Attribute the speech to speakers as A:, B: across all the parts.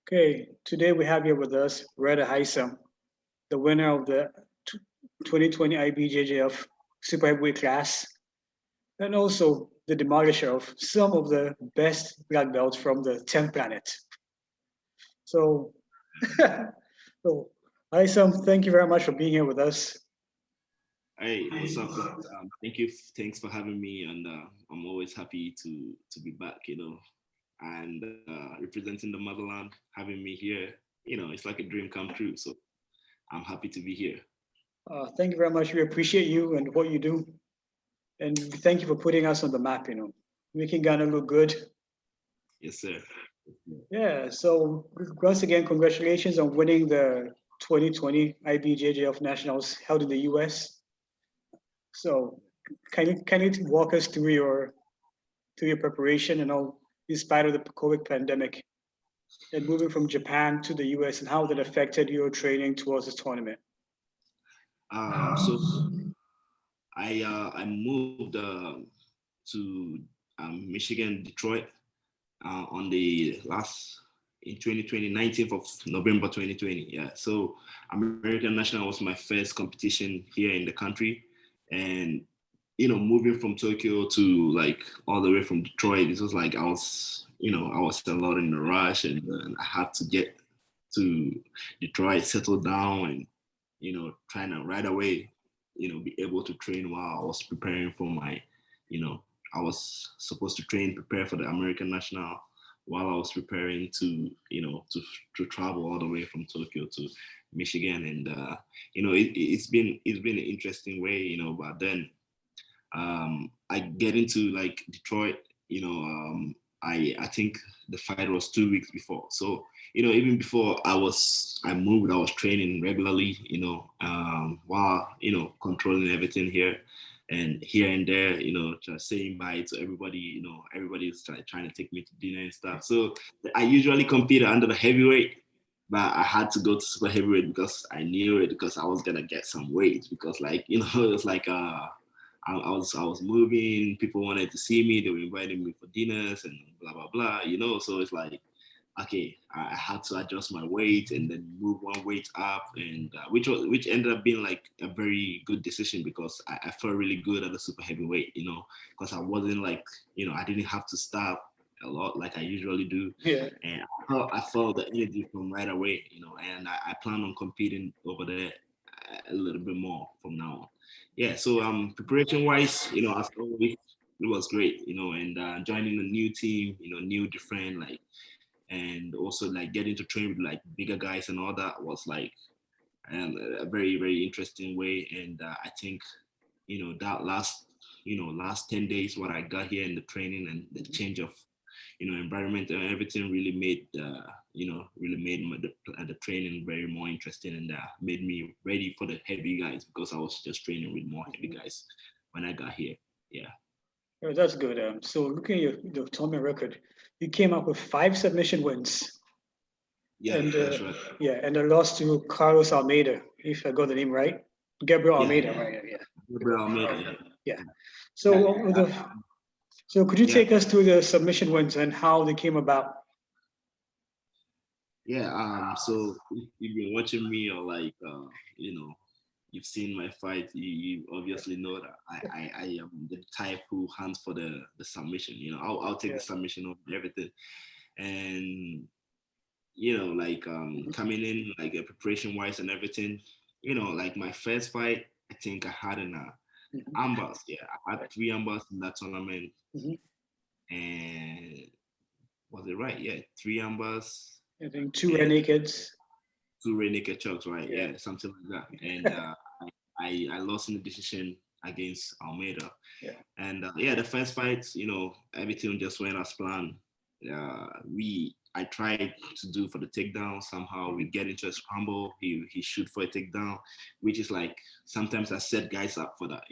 A: Okay, today we have here with us Rida Haisam, the winner of the 2020 IBJJF Super Heavyweight class, and also the demolisher of some of the best black belts from the 10th planet. So, so Haisam, thank you very much for being here with us.
B: Hey, what's up, guys? Thank you. Thanks for having me, and I'm always happy to be back. And representing the motherland, having me here. It's like a dream come true. So I'm happy to be here.
A: Thank you very much. We appreciate you and what you do. And thank you for putting us on the map, making Ghana look good.
B: Yes, sir.
A: Yeah, so once again, congratulations on winning the 2020 IBJJF Nationals held in the US. So can you walk us through your preparation and all in spite of the COVID pandemic and moving from Japan to the US and how that affected your training towards this tournament?
B: So I moved to Michigan, Detroit, on the last in 2020, 19th of November 2020. Yeah. So American National was my first competition here in the country. And moving from Tokyo to like all the way from Detroit, it was like I was a lot in a rush, and I had to get to Detroit, settle down, and trying to right away, be able to train while I was preparing for my, you know, I was supposed to prepare for the American National while I was preparing to, to travel all the way from Tokyo to Michigan, and it's been an interesting way, But then I get into like Detroit, I think the fight was 2 weeks before. So, even before I moved, I was training regularly, while, controlling everything here and here and there, just saying bye to everybody, everybody's trying to take me to dinner and stuff. So I usually competed under the heavyweight, but I had to go to super heavyweight because I knew it, because I was gonna get some weight, because like, it was like I was moving. People wanted to see me. They were inviting me for dinners and blah blah blah. So it's like, okay, I had to adjust my weight and then move one weight up, and which ended up being like a very good decision, because I felt really good at the super heavyweight. Because I wasn't like, I didn't have to start a lot like I usually do,
A: Yeah.
B: and I felt the energy from right away. And I plan on competing over there a little bit more from now on. Yeah, so preparation wise, as always, it was great, and joining a new team, new different, like, and also like getting to train with like bigger guys and all that was like a very very interesting way. And I think that last 10 days what I got here in the training and the change of environment and everything really made the training very more interesting, and made me ready for the heavy guys, because I was just training with more heavy guys when I got here. Yeah.
A: Oh, that's good. So looking at your tournament record, you came up with 5 submission wins,
B: Yeah,
A: and
B: that's right.
A: yeah, and a loss to Carlos Almeida, if I got the name right, Gabriel
B: Yeah,
A: Almeida, right? Yeah,
B: Gabriel Almeida, yeah.
A: yeah.
B: that,
A: So
B: that
A: so could you
B: yeah.
A: take us through the submission wins and how they came about?
B: Yeah, so if you've been watching me, or like, you've seen my fight, you obviously know that I am the type who hunts for the submission. I'll take
A: Yeah.
B: the submission over everything. And, like, coming in, like, preparation wise and everything, like my first fight, I think I had in
A: Mhm.
B: ambers. Yeah, I had 3 ambers in that tournament.
A: Mhm.
B: And was it right? Yeah, 3 ambers
A: I think two rear
B: and
A: nakeds.
B: 2 naked chucks, right?
A: Yeah.
B: Yeah, something like that. And I lost in the decision against Almeida.
A: Yeah.
B: And yeah, the first fight, everything just went as planned. I tried to do for the takedown. Somehow we get into a scramble. He shoot for a takedown, which is like, sometimes I set guys up for that,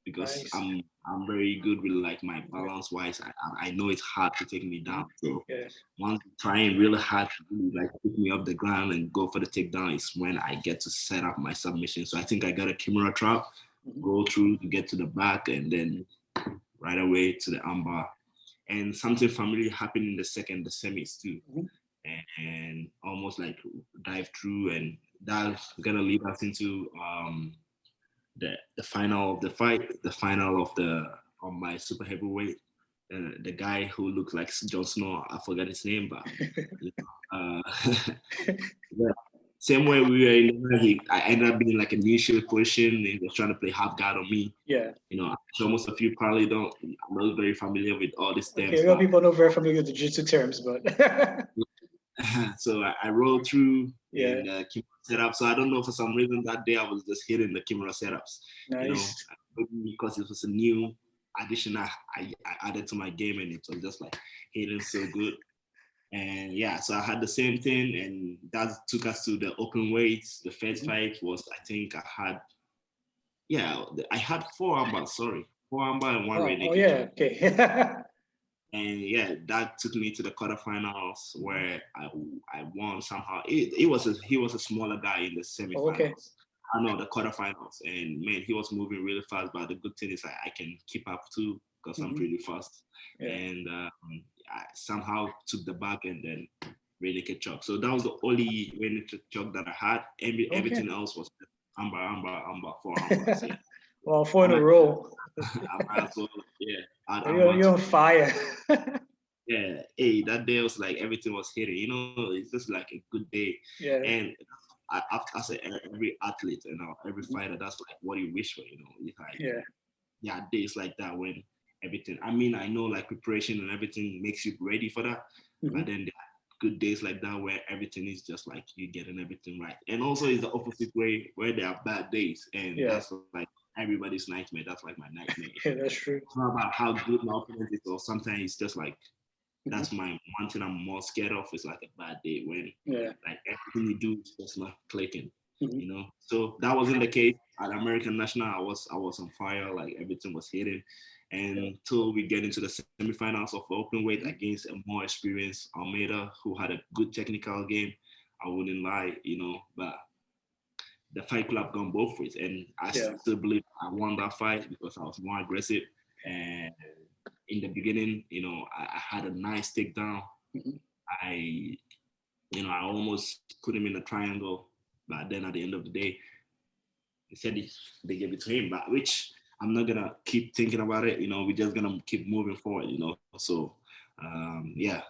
B: because
A: Nice.
B: I'm very good with like my balance wise. I know it's hard to take me down. So
A: Yeah.
B: once trying really hard to really like pick me up the ground and go for the takedown is when I get to set up my submission. So I think I got a Kimura trap,
A: Mhm.
B: go through to get to the back, and then right away to the armbar. And something familiar happened in the semis too.
A: Mhm.
B: And almost like dive through, and that's gonna lead us into the final of the fight, the final of the on my super heavyweight. The guy who looked like Jon Snow, I forgot his name, but you know, yeah. Same way we were in the I ended up being like a neutral position. He was trying to play half guard on me.
A: Yeah.
B: You know, so most of you probably don't. I'm not very familiar with all these terms.
A: Okay, a lot of people are not very familiar with the Jitsu terms, but
B: so I rolled through
A: yeah,
B: in the kimura setup. So I don't know, for some reason that day I was just hitting the kimura setups. You know,
A: nice.
B: maybe because it was a new addition I added to my game, and it was just like hitting so good. And yeah, so I had the same thing, and that took us to the open weights. The first fight was, I think I had 4 armbars, sorry. 4 armbar and one rear naked.
A: Oh yeah, okay.
B: And yeah, that took me to the quarterfinals where I won somehow. He was a smaller guy in the semifinals.
A: Okay.
B: I know the quarterfinals, and man, he was moving really fast. But the good thing is I can keep up too because I'm pretty fast.
A: Yeah.
B: And I somehow took the back and then really get choke. So that was the only really choke that I had. Everything else was amber, 4 armbars. Yeah.
A: Well, 4 in a row.
B: I might as well, yeah.
A: You're on fire.
B: Yeah, hey, that day was like everything was hitting. You know, it's just like a good day.
A: Yeah.
B: And I say every athlete, you know, every fighter, that's like what you wish for. You know, it's like yeah, days like that when everything. I mean, I know like preparation and everything makes you ready for that, but then there are good days like that where everything is just like you getting everything right. And also, it's the opposite way where there are bad days, and that's like everybody's nightmare. That's like my nightmare.
A: Yeah, that's true.
B: It's not about how good my opponent is, or sometimes it's just like that's my one thing I'm more scared of. Is like a bad day when like everything you do is just not clicking. You know, so that wasn't the case at American National. I was on fire, like everything was hitting. And until we get into the semifinals of open weight against a more experienced Almeida who had a good technical game, I wouldn't lie, you know, but the fight could have gone both ways. And I still believe I won that fight because I was more aggressive. And in the beginning, you know, I had a nice takedown. I almost put him in a triangle, but then at the end of the day, they said they gave it to him, but which I'm not gonna keep thinking about it. You know, we're just gonna keep moving forward. You know, so yeah,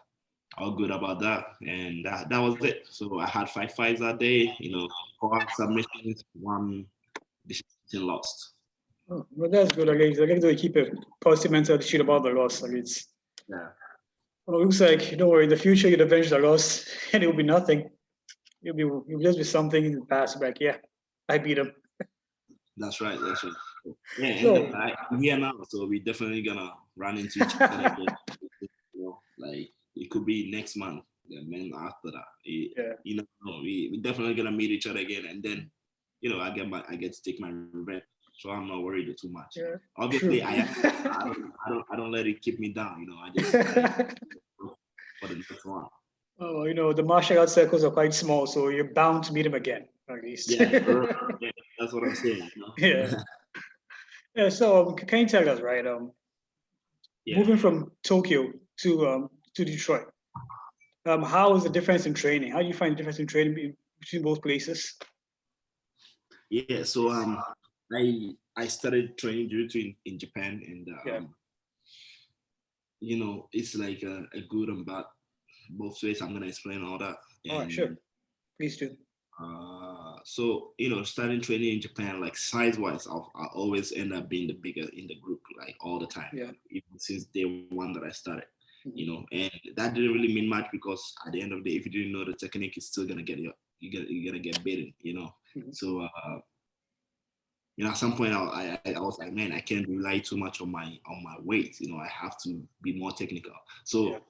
B: all good about that, and that was it. So I had 5 fights that day. You know, 4 submissions, 1 decision lost.
A: Oh, well, that's good. I guess they keep a positive mental attitude about the loss. Like it's
B: Yeah.
A: Well, it looks like don't worry. In the future, you'd avenge the loss, and it will be nothing. It'll just be something in the past. Like I beat him.
B: That's right. That's right. Yeah,
A: So,
B: and I'm here now, so we're definitely gonna run into each other again. You know, like it could be next month, and then after that, you know, we definitely gonna meet each other again, and then, you know, I get to take my revenge, so I'm not worried too much.
A: Yeah,
B: obviously, I don't let it keep me down. You know, I just for the next one.
A: Oh, you know, the martial arts circles are quite small, so you're bound to meet him again, at least.
B: Yeah, that's what I'm saying. You know?
A: Yeah. So, can you tell us, right? Moving from Tokyo to Detroit, how is the difference in training? How do you find the difference in training between both places?
B: Yeah. So I started training jiu-jitsu in Japan, and you know, it's like a good and bad both ways. I'm gonna explain all that.
A: All right, sure. Please do.
B: So, you know, starting training in Japan, like size-wise, I always end up being the bigger in the group, like all the time.
A: Yeah.
B: Even since day one that I started, you know, and that didn't really mean much because at the end of the day, if you didn't know the technique, it's still gonna get you're gonna get beaten, you know. So, you know, at some point I was like, man, I can't rely too much on my weight. You know, I have to be more technical. So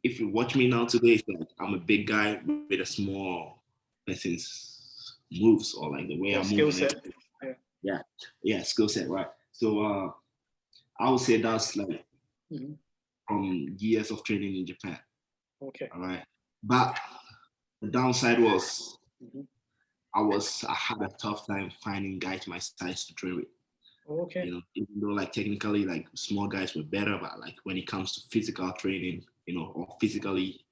B: if you watch me now today, it's like I'm a big guy with a small person's moves or like the way I move.
A: Skill set.
B: Yeah, skill set, right? So I would say that's like from years of training in Japan.
A: Okay.
B: All right. But the downside was I had a tough time finding guys my size to train with.
A: Okay.
B: You know, even though like technically like small guys were better, but like when it comes to physical training, you know, or physically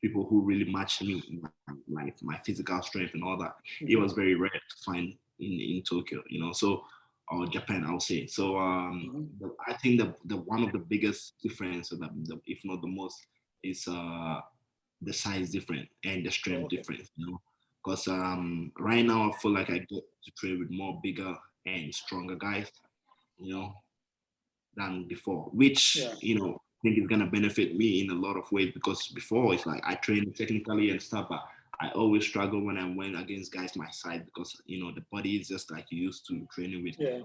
B: people who really match me in my my physical strength and all that. It
A: Mhm.
B: was very rare to find in Tokyo, so, or Japan, I'll say. So
A: Mhm.
B: I think the one of the biggest difference, or if not the most, is the size different and the
A: Oh,
B: strength
A: okay.
B: difference. Because right now I feel like I get to train with more bigger and stronger guys, you know, than before, which
A: Yeah.
B: I think is gonna benefit me in a lot of ways, because before it's like I train technically and stuff, but I always struggle when I went against guys my size, because the body is just like used to training with.
A: Yeah.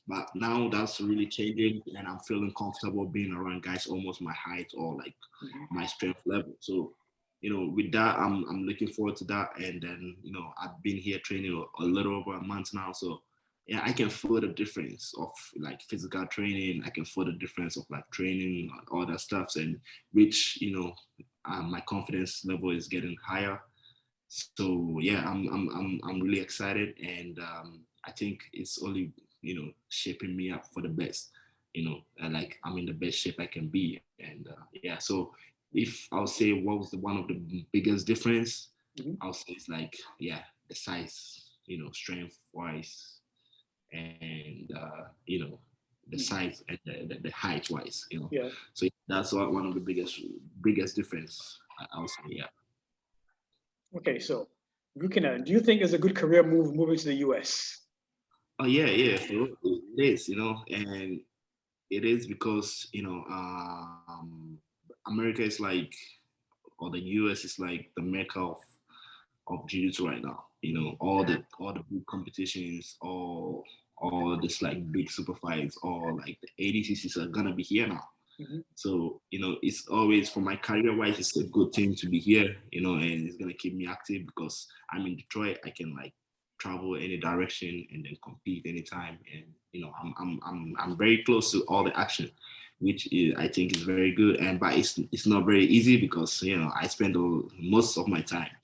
B: But now that's really changing, and I'm feeling comfortable being around guys almost my height or like
A: Mhm.
B: my strength level. So, with that, I'm looking forward to that. And then, I've been here training a little over a month now. So yeah, I can feel the difference of like physical training. I can feel the difference of like training and all that stuff, and which, my confidence level is getting higher. So yeah, I'm really excited, and I think it's only shaping me up for the best. And like I'm in the best shape I can be, and yeah. So if I'll say what was one of the biggest difference,
A: Mhm.
B: I'll say it's like, yeah, the size, strength wise, and the
A: Mhm.
B: size and the height wise.
A: Yeah.
B: So that's one of the biggest difference, I'll say, yeah.
A: Okay. So, looking at, do you think it's a good career move moving to the US?
B: Oh yeah, yeah, for real, it is, and it is because America is like, or the US is like the mecca of jiu-jitsu right now. All the big competitions, all this like big super fights, all like the ADCCs are gonna be here now.
A: Mhm.
B: So, it's always, for my career wise, it's a good thing to be here, and it's gonna keep me active, because I'm in Detroit. I can like travel any direction and then compete anytime. And I'm very close to all the action, which I think is very good. And but it's not very easy, because I spend most of my time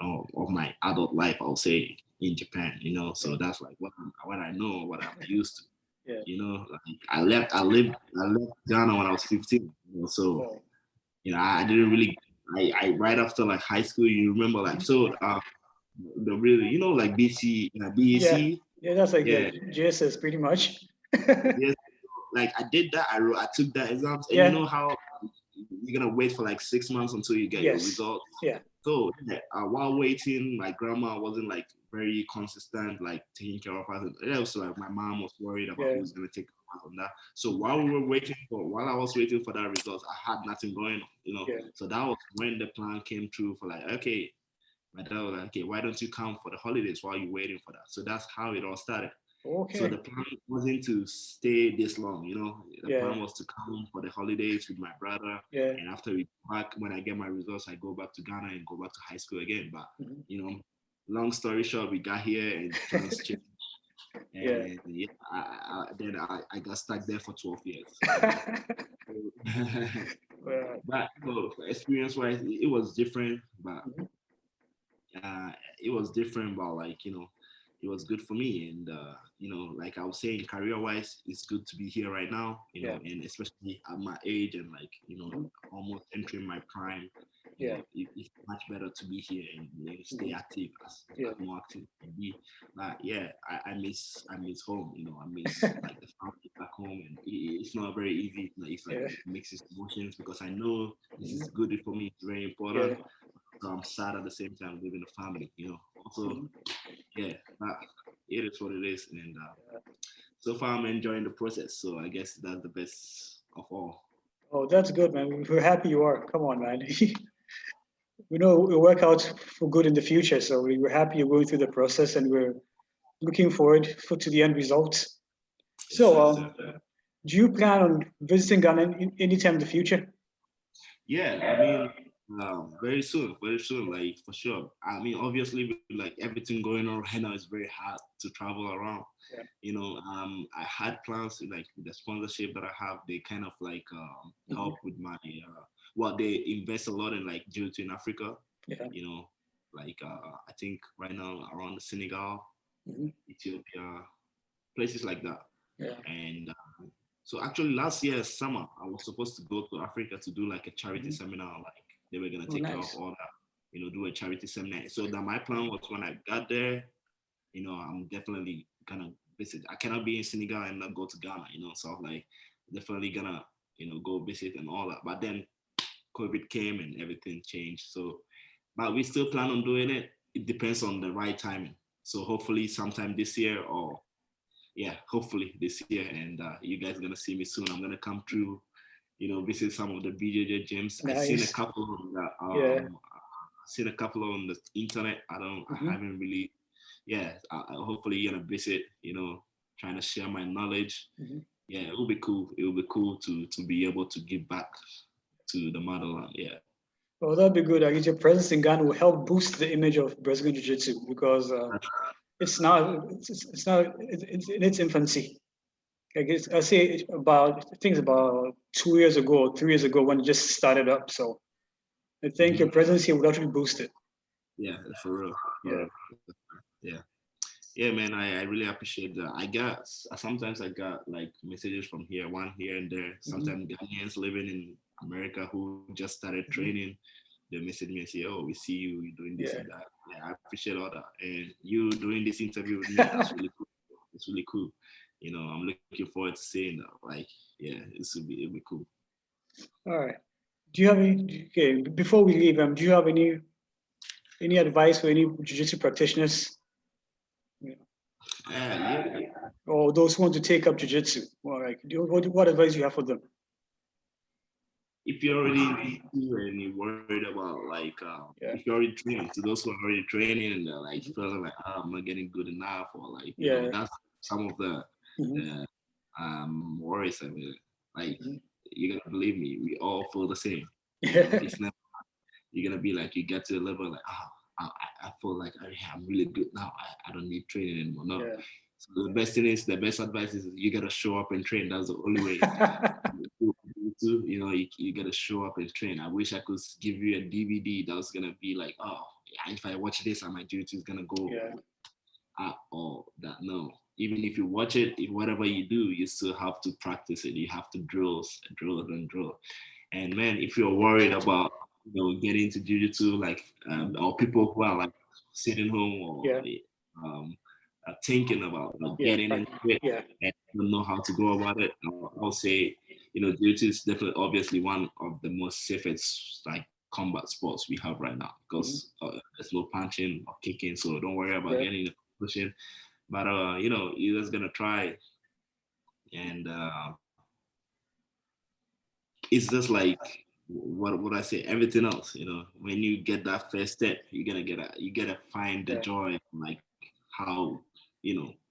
B: of my adult life, I'll say, in Japan. So
A: Yeah.
B: that's like what I know, what I'm used to.
A: Yeah.
B: Like I left Ghana when I was 15. So
A: Oh.
B: I didn't really. I right after like high school, you remember, like,
A: Mhm.
B: so the really, like BC,
A: Yeah.
B: BAC.
A: Yeah. That's like
B: Yeah,
A: JSS pretty much.
B: yes. Like I did that. I took that exams, and you
A: Yeah.
B: know how you're gonna wait for like 6 months until you get your
A: Yes.
B: results.
A: Yeah.
B: So yeah, while waiting, my grandma wasn't like very consistent, like taking care of us. And also, like my mom was worried about
A: Yeah.
B: who's gonna take care of us on that. So while I was waiting for that results, I had nothing going on.
A: Yeah.
B: So that was when the plan came true for like, okay, my dad was like, okay, why don't you come for the holidays while you're waiting for that? So that's how it all started. So the
A: Okay.
B: plan wasn't to stay this long. The
A: Yeah.
B: plan was to come for the holidays with my brother,
A: Yeah.
B: and after we back, when I get my results, I go back to Ghana and go back to high school again. But
A: Mhm.
B: you know, long story short, we got here and plans changed,
A: Yeah.
B: and yeah, then I got stuck there for 12 years.
A: Well,
B: But experience-wise, it was different, but
A: mhm.
B: uh, it was different, but like it was good for me. And like I was saying, career wise, it's good to be here right now,
A: Yeah.
B: and especially at my age, and like
A: Mhm.
B: almost entering my prime.
A: Yeah.
B: It's much better to be here and stay
A: Mhm.
B: active,
A: Yeah.
B: as more active can be. But yeah, I miss home. I miss like the family back home, and it's not very easy. It's like
A: Yeah.
B: mixed emotions, because I know this is
A: Mhm.
B: good for me. It's very
A: Yeah.
B: important. So I'm sad at the same time leaving the family. Also,
A: Mhm.
B: yeah, but it is what it is, and so far I'm enjoying the process. So I guess that's the best of all.
A: Oh, that's good, man. We're happy you are. Come on, man. We know it'll work out for good in the future. So we're happy you're going through the process, and we're looking forward to the end result. So,
B: Yes, sir.
A: do you plan on visiting Ghana anytime in the future?
B: Yeah, I mean, very soon, like for sure. I mean, obviously, with like everything going on right now, it's very hard to travel around.
A: Yeah.
B: I had plans to, like, the sponsorship that I have. They kind of like
A: Mhm.
B: help with my they invest a lot in like jiu-jitsu in Africa.
A: Yeah.
B: You know, like I think right now around Senegal,
A: Mhm.
B: Ethiopia, places like that.
A: Yeah.
B: And so actually last year summer, I was supposed to go to Africa to do like a charity
A: Mhm.
B: seminar. Like they were gonna
A: Oh,
B: take care of
A: nice.
B: all that. do a charity seminar. So that my plan was when I got there, I'm definitely gonna visit. I cannot be in Senegal and not go to Ghana, so I'm like definitely gonna, go visit and all that. But then COVID came and everything changed. So, but we still plan on doing it. It depends on the right timing. So hopefully sometime this year, or yeah, hopefully this year, and you guys are gonna see me soon. I'm gonna come through, visit some of the BJJ gyms. I've seen a
A: Nice.
B: couple on
A: Yeah.
B: seen a couple on the internet. I haven't really, yeah. Hopefully you're gonna visit, trying to share my knowledge. Yeah, it will be cool. It will be cool to be able to give back to the motherland. Yeah.
A: Well, that'd be good. I guess your presence in Ghana will help boost the image of Brazilian Jiu-Jitsu because it's in its infancy. I guess I say I think it's about 2 years ago, 3 years ago when it just started up. So I think your presence here would actually boost it.
B: Yeah, for real. For
A: Yeah.
B: real. Yeah. Yeah, man, I really appreciate that. Sometimes I got like messages from one here and there. Sometimes Ghanaians living in America who just started training, they message me and say, "Oh, we see you, you're doing this
A: Yeah.
B: and that." Yeah, I appreciate all that. And you doing this interview with me, it's really cool. It's really cool. I'm looking forward to seeing that. Like, yeah, it'll be cool.
A: All right. Do you have any? Okay, before we leave, do you have any advice for any jiu-jitsu practitioners?
B: Yeah.
A: Or those who want to take up jiu-jitsu? What advice do you have for them?
B: If you're already and you're worried about like if you're already training, to those who are already training and they're like feeling like, oh, I'm not getting good enough, or like that's some of the worries. I mean, like you're gonna believe me, we all feel the same. It's not you're gonna be like you get to a level like, oh, I feel like I'm really good now. I don't need training anymore. No.
A: Yeah.
B: So the best advice is you gotta show up and train. That's the only way. You gotta show up and train. I wish I could give you a DVD that was gonna be like, oh, yeah, if I watch this, my duty is gonna go all that. No, even if you watch it, if whatever you do, you still have to practice it. You have to drill and drill. And man, if you're worried about getting into jiu-jitsu, like or people who are like sitting home or thinking about getting into it and don't know how to go about it, I'll say, jiu-jitsu is definitely obviously one of the most safest like combat sports we have right now because there's no punching or kicking, so don't worry about getting pushing. But you're just gonna try, and it's just like what would I say? Everything else, when you get that first step, you gotta find the joy, like how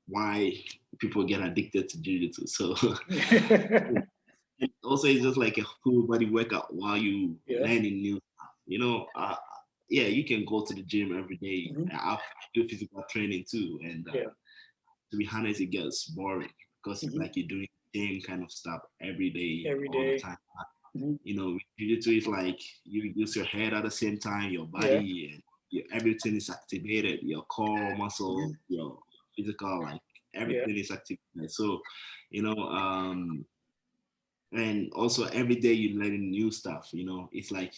B: why people get addicted to jiu-jitsu. So also it's just like a full body workout while you learning new stuff. Yeah, you can go to the gym every day. I do physical training too, and to be honest, it gets boring because like you're doing the same kind of stuff every day, all the time. Jiu-jitsu is like you use your head at the same time, your body, and everything is activated. Your core muscle, your physical, like everything is activated. So, and also every day you're learning new stuff. It's like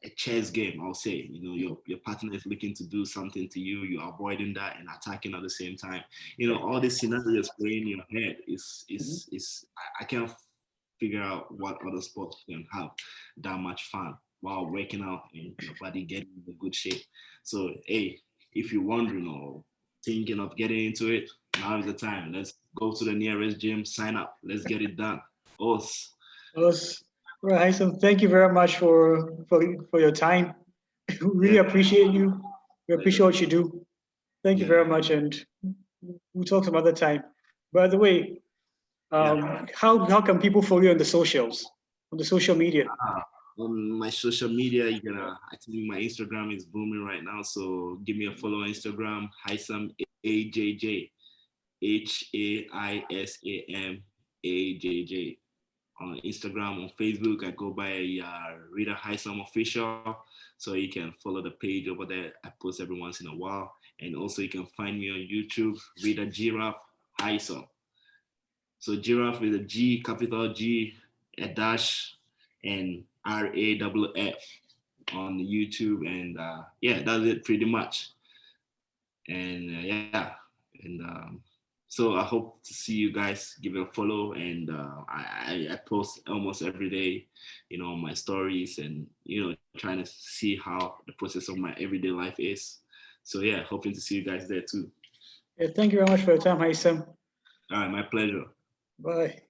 B: a chess game, I'll say. Your partner is looking to do something to you, you're avoiding that and attacking at the same time. All these scenarios playing in your head is I can't figure out what other sports can have that much fun while working out and your body getting in a good shape. So hey, if you're wondering or thinking of getting into it, now is the time. Let's go to the nearest gym, sign up, let's get it done. Us.
A: Well, Haisam, thank you very much for your time. Really appreciate you. We appreciate what you do. Thank you very much, and we'll talk some other time. By the way, how can people follow you on the socials, on the social media?
B: On my social media, I think my Instagram is booming right now. So give me a follow on Instagram, Haisam AJJ, HAISAM AJJ. On Instagram, on Facebook, I go by Rida Haisam Official. So you can follow the page over there. I post every once in a while. And also you can find me on YouTube, Rida Giraffe Haisam. So giraffe with a G, capital G, a dash, and RAFF. on YouTube, and yeah, that's it pretty much. And yeah, and so I hope to see you guys. Give it a follow, and I post almost every day, you know, my stories, and you know, trying to see how the process of my everyday life is. So yeah, hoping to see you guys there too.
A: Yeah, thank you very much for your time, Haisam.
B: All right, my pleasure.
A: Bye.